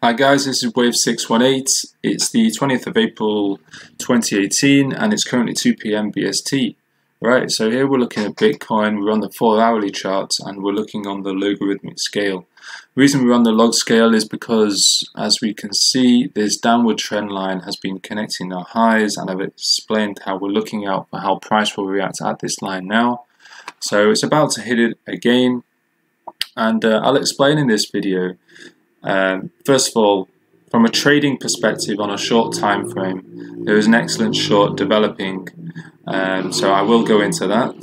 Hi guys, this is Wave 618. It's the 20th of April 2018 and it's currently 2 PM BST. Right, so here we're looking at Bitcoin. We're on the 4-hourly chart and we're looking on the logarithmic scale. The reason we're on the log scale is because, as we can see, this downward trend line has been connecting our highs, and I've explained how we're looking out for how price will react at this line now. So it's about to hit it again, and I'll explain in this video. First of all, from a trading perspective on a short time frame, there is an excellent short developing, so I will go into that.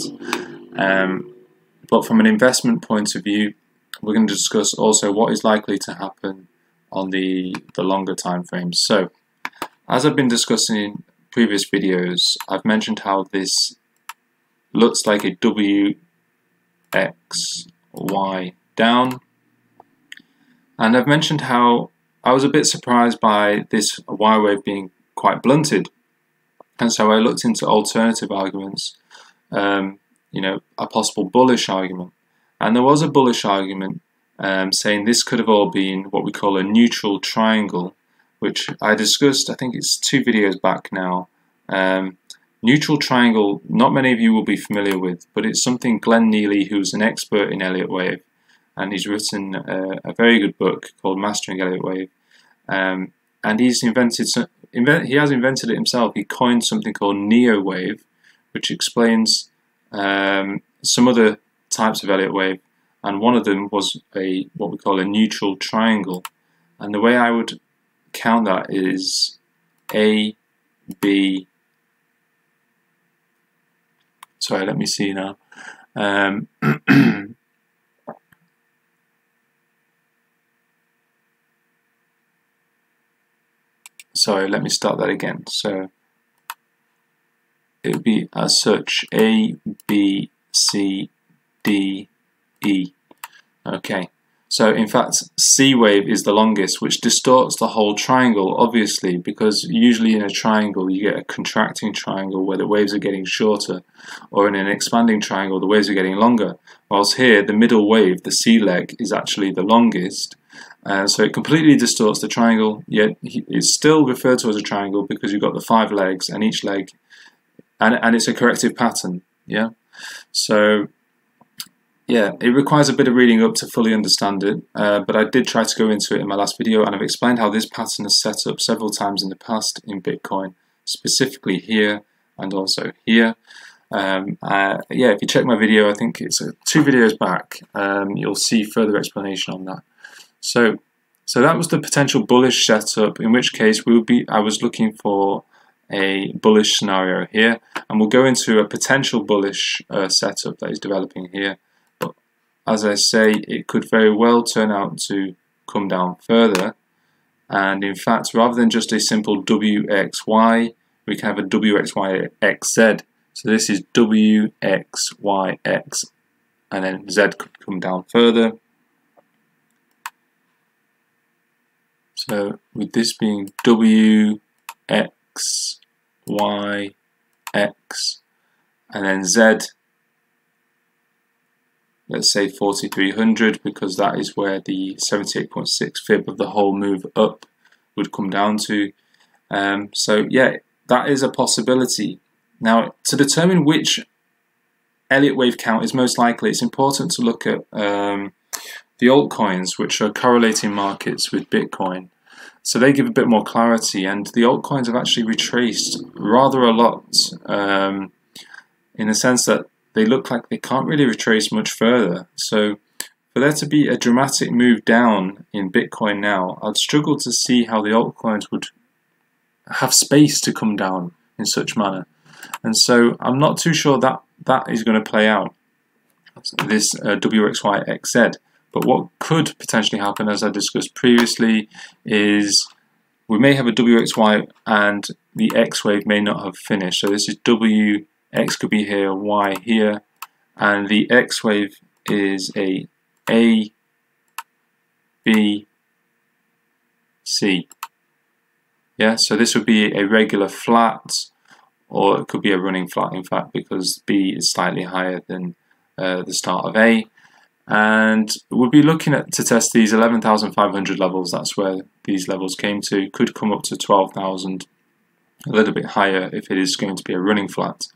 But from an investment point of view, we're going to discuss also what is likely to happen on the longer time frames. So, as I've been discussing in previous videos, I've mentioned how this looks like a WXY down. And I've mentioned how I was a bit surprised by this Y wave being quite blunted, and so I looked into alternative arguments, a possible bullish argument, and there was a bullish argument saying this could have all been what we call a neutral triangle, which I discussed, I think it's 2 videos back now. Neutral triangle, not many of you will be familiar with, but it's something Glenn Neely, who's an expert in Elliott wave, and he's written a very good book called Mastering Elliott Wave, and he has invented it himself. He coined something called Neo Wave, which explains some other types of Elliott wave, and one of them was what we call a neutral triangle. And the way I would count that is A, B. Sorry, let me see now. Sorry, let me start that again. So it would be as such: A, B, C, D, E. Okay, so in fact C wave is the longest, which distorts the whole triangle, obviously, because usually in a triangle you get a contracting triangle where the waves are getting shorter, or in an expanding triangle the waves are getting longer, whilst here the middle wave, the C leg, is actually the longest. So it completely distorts the triangle, yet it's still referred to as a triangle because you've got the 5 legs, and each leg, and it's a corrective pattern. Yeah, so yeah, it requires a bit of reading up to fully understand it, but I did try to go into it in my last video, and I've explained how this pattern is set up several times in the past in Bitcoin, specifically here and also here. Yeah, if you check my video, I think it's 2 videos back, you'll see further explanation on that. So that was the potential bullish setup, in which case I was looking for a bullish scenario here, and we'll go into a potential bullish setup that is developing here. But as I say, it could very well turn out to come down further, and in fact, rather than just a simple WXY, we can have a WXYXZ. So this is WXYX, and then Z could come down further. So with this being W, X, Y, X, and then Z, let's say 4300, because that is where the 78.6 fib of the whole move up would come down to. So yeah, that is a possibility. Now, to determine which Elliott wave count is most likely, it's important to look at the altcoins, which are correlating markets with Bitcoin. So they give a bit more clarity, and the altcoins have actually retraced rather a lot, in the sense that they look like they can't really retrace much further. So for there to be a dramatic move down in Bitcoin now, I'd struggle to see how the altcoins would have space to come down in such manner. And so I'm not too sure that that is going to play out, this WXYXZ. But what could potentially happen, as I discussed previously, is we may have a WXY and the X wave may not have finished. So this is W, X could be here, Y here, and the X wave is a B, C. Yeah, so this would be a regular flat, or it could be a running flat, in fact, because B is slightly higher than the start of A. and we'll be looking at to test these 11,500 levels. That's where these levels came to. Could come up to 12,000, a little bit higher if it is going to be a running flat.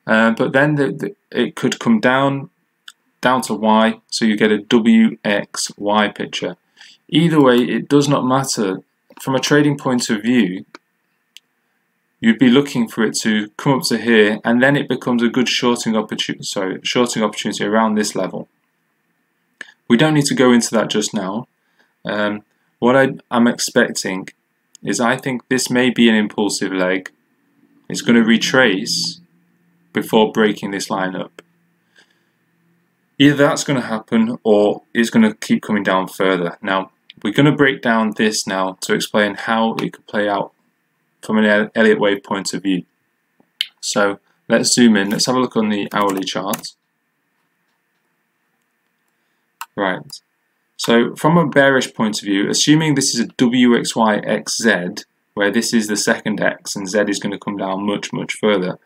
But then it could come down to Y, so you get a WXY picture. Either way, it does not matter. From a trading point of view, you'd be looking for it to come up to here, and then it becomes a good shorting opportunity around this level. We don't need to go into that just now. What I'm expecting is I think this may be an impulsive leg. It's going to retrace before breaking this line up. Either that's going to happen or it's going to keep coming down further. Now, we're going to break down this now to explain how it could play out from an Elliott wave point of view. So let's zoom in. Let's have a look on the hourly chart. Right. So from a bearish point of view, assuming this is a WXY-XZ, where this is the second X and Z is going to come down much, much further,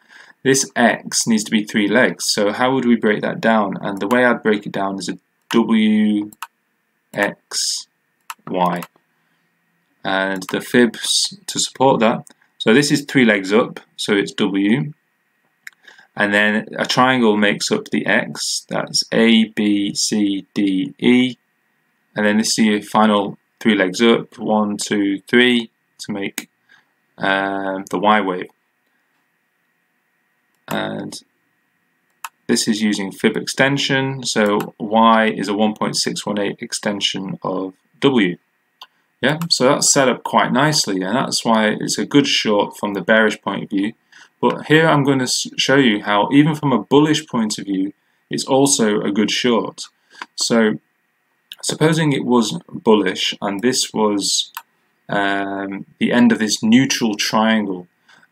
this X needs to be 3 legs. So how would we break that down? And the way I'd break it down is a WXY. And the fibs to support that. So this is 3 legs up, so it's W. And then a triangle makes up the X. That's A, B, C, D, E. And then this is your final 3 legs up, 1, 2, 3, to make the Y wave. And this is using fib extension, so Y is a 1.618 extension of W. Yeah, so that's set up quite nicely, and that's why it's a good short from the bearish point of view. But here I'm going to show you how, even from a bullish point of view, it's also a good short. So, supposing it was bullish, and this was the end of this neutral triangle,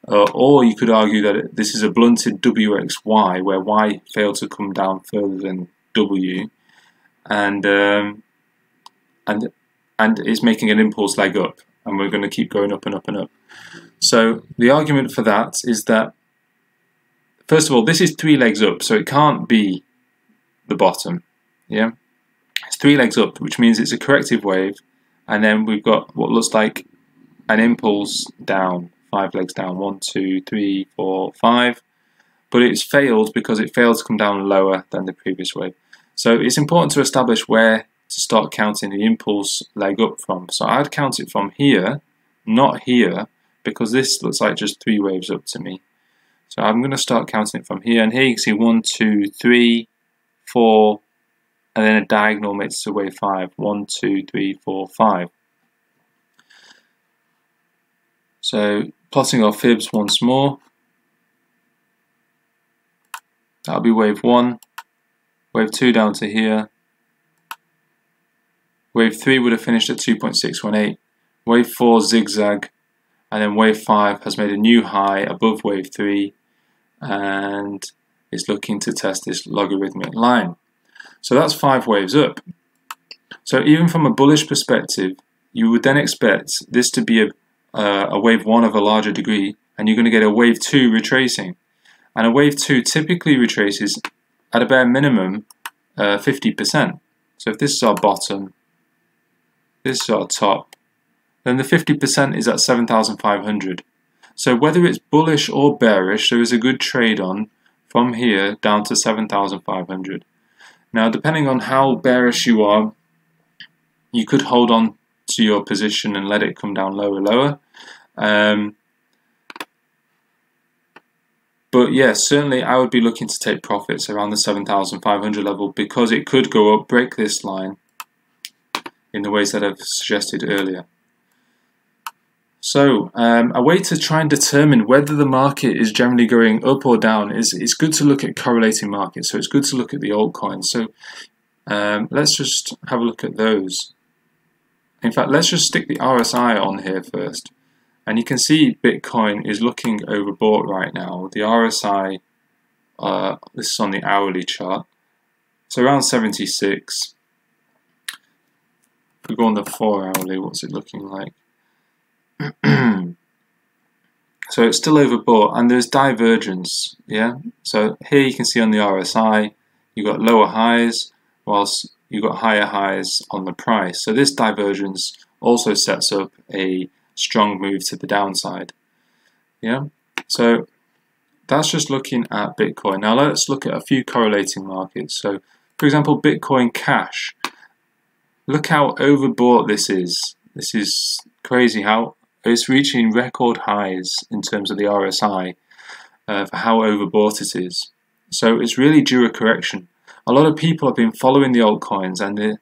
or you could argue that this is a blunted WXY, where Y failed to come down further than W, and is making an impulse leg up, and we're going to keep going up and up and up. So the argument for that is that, first of all, this is 3 legs up, so it can't be the bottom. Yeah, it's 3 legs up, which means it's a corrective wave, and then we've got what looks like an impulse down, 5 legs down, 1, 2, 3, 4, 5. But it's failed because it failed to come down lower than the previous wave. So it's important to establish where to start counting the impulse leg up from. So I'd count it from here, not here, because this looks like just 3 waves up to me. So I'm going to start counting it from here, and here you can see 1, 2, 3, 4, and then a diagonal makes it to wave 5. 1, 2, 3, 4, 5. So plotting our fibs once more. That'll be wave 1, wave 2 down to here. Wave 3 would have finished at 2.618. Wave 4 zigzag, and then wave 5 has made a new high above wave 3 and is looking to test this logarithmic line. So that's 5 waves up. So even from a bullish perspective, you would then expect this to be a wave 1 of a larger degree, and you're going to get a wave 2 retracing. And a wave 2 typically retraces at a bare minimum 50%. So if this is our bottom, this is our top, then the 50% is at 7,500. So whether it's bullish or bearish, there is a good trade on from here down to 7,500. Now, depending on how bearish you are, you could hold on to your position and let it come down lower. But yeah, certainly I would be looking to take profits around the 7,500 level, because it could go up, break this line in the ways that I've suggested earlier. So a way to try and determine whether the market is generally going up or down is it's good to look at correlating markets. So it's good to look at the altcoins. So let's just have a look at those. In fact, let's just stick the RSI on here first. And you can see Bitcoin is looking overbought right now. The RSI, this is on the hourly chart, it's around 76. If we go on the 4 hourly, what's it looking like? So it's still overbought, and there's divergence. Yeah. So here you can see on the RSI, you've got lower highs, whilst you've got higher highs on the price. So this divergence also sets up a strong move to the downside. Yeah, so that's just looking at Bitcoin. Now let's look at a few correlating markets. So for example, Bitcoin Cash. Look how overbought this is. This is crazy how it's reaching record highs in terms of the RSI for how overbought it is. So it's really due a correction. A lot of people have been following the altcoins and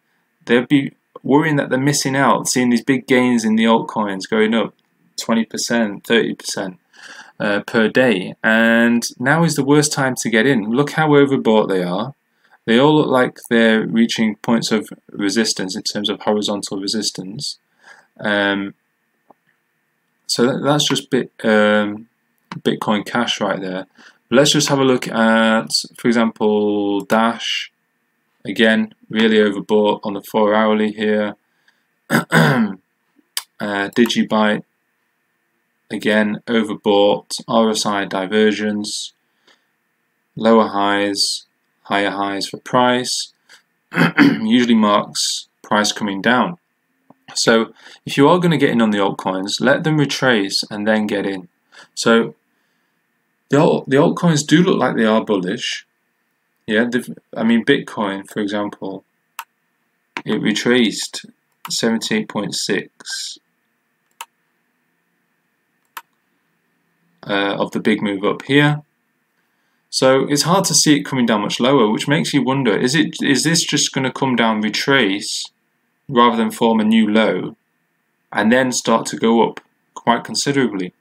they'll be worrying that they're missing out, seeing these big gains in the altcoins going up 20%, 30% per day. And now is the worst time to get in. Look how overbought they are. They all look like they're reaching points of resistance in terms of horizontal resistance. So that's just Bitcoin Cash right there. But let's just have a look at, for example, Dash. Again, really overbought on the 4 hourly here. Digibyte, again, overbought. RSI divergence. Lower highs, higher highs for price. Usually marks price coming down. So if you are going to get in on the altcoins, let them retrace and then get in. So the altcoins do look like they are bullish. Yeah, I mean Bitcoin, for example, it retraced 78.6 of the big move up here. So it's hard to see it coming down much lower, which makes you wonder, is this just going to come down, retrace, rather than form a new low, and then start to go up quite considerably?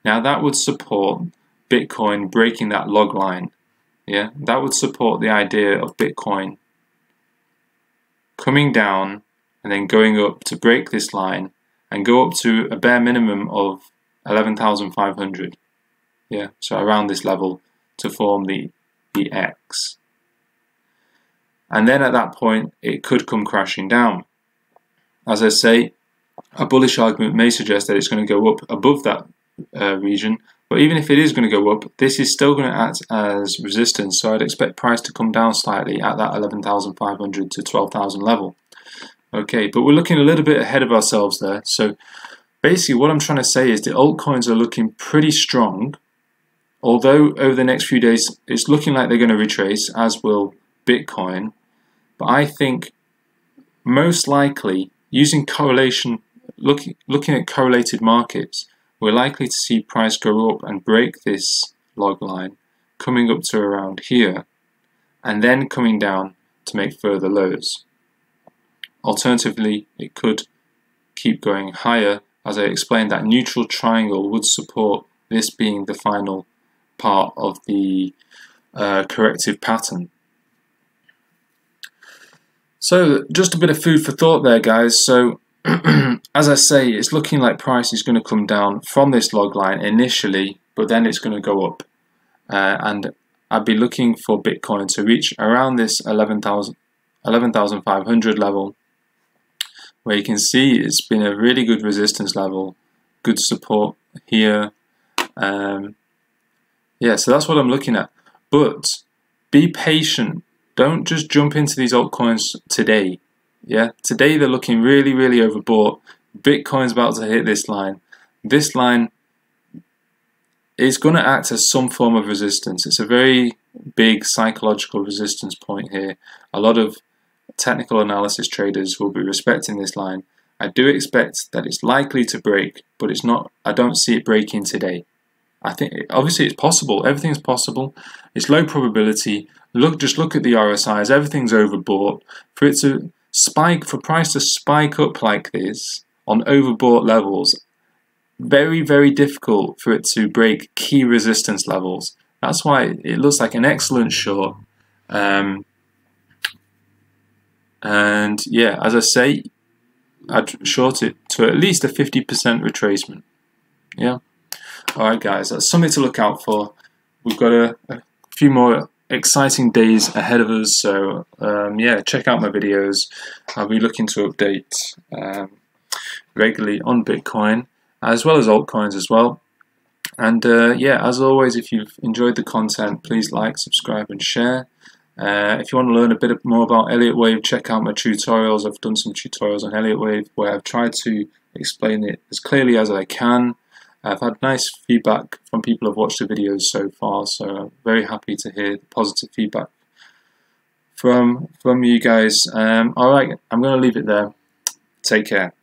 Now that would support Bitcoin breaking that log line. Yeah, that would support the idea of Bitcoin coming down and then going up to break this line and go up to a bare minimum of 11,500. Yeah, so around this level to form the X. And then at that point, it could come crashing down. As I say, a bullish argument may suggest that it's going to go up above that region. But even if it is going to go up, this is still going to act as resistance. So I'd expect price to come down slightly at that 11,500 to 12,000 level. Okay, but we're looking a little bit ahead of ourselves there. So basically what I'm trying to say is the altcoins are looking pretty strong. Although over the next few days, it's looking like they're going to retrace, as will Bitcoin. But I think most likely, using correlation, looking at correlated markets, we're likely to see price go up and break this log line, coming up to around here, and then coming down to make further lows. Alternatively, it could keep going higher. As I explained, that neutral triangle would support this being the final part of the corrective pattern. So just a bit of food for thought there, guys. So as I say, it's looking like price is going to come down from this log line initially, but then it's going to go up. And I'd be looking for Bitcoin to reach around this 11,500 level, where you can see it's been a really good resistance level, good support here. Yeah, so that's what I'm looking at. But be patient. Don't just jump into these altcoins today. Yeah, today they're looking really, really overbought. Bitcoin's about to hit this line. This line is going to act as some form of resistance. It's a very big psychological resistance point here. A lot of technical analysis traders will be respecting this line. I do expect that it's likely to break, but it's not. I don't see it breaking today. I think obviously it's possible. Everything's possible. It's low probability. Just look at the RSIs. Everything's overbought. For it to spike, for price to spike up like this on overbought levels, very, very difficult for it to break key resistance levels. That's why it looks like an excellent short. And yeah, as I say, I'd short it to at least a 50% retracement. Yeah. Alright guys, that's something to look out for. We've got a few more exciting days ahead of us, so yeah, check out my videos. I'll be looking to update regularly on Bitcoin as well as altcoins as well. And yeah, as always, if you've enjoyed the content, please like, subscribe and share. If you want to learn a bit more about Elliott Wave, check out my tutorials. I've done some tutorials on Elliott Wave where I've tried to explain it as clearly as I can. I've had nice feedback from people who've watched the videos so far, so I'm very happy to hear the positive feedback from you guys. Alright, I'm going to leave it there. Take care.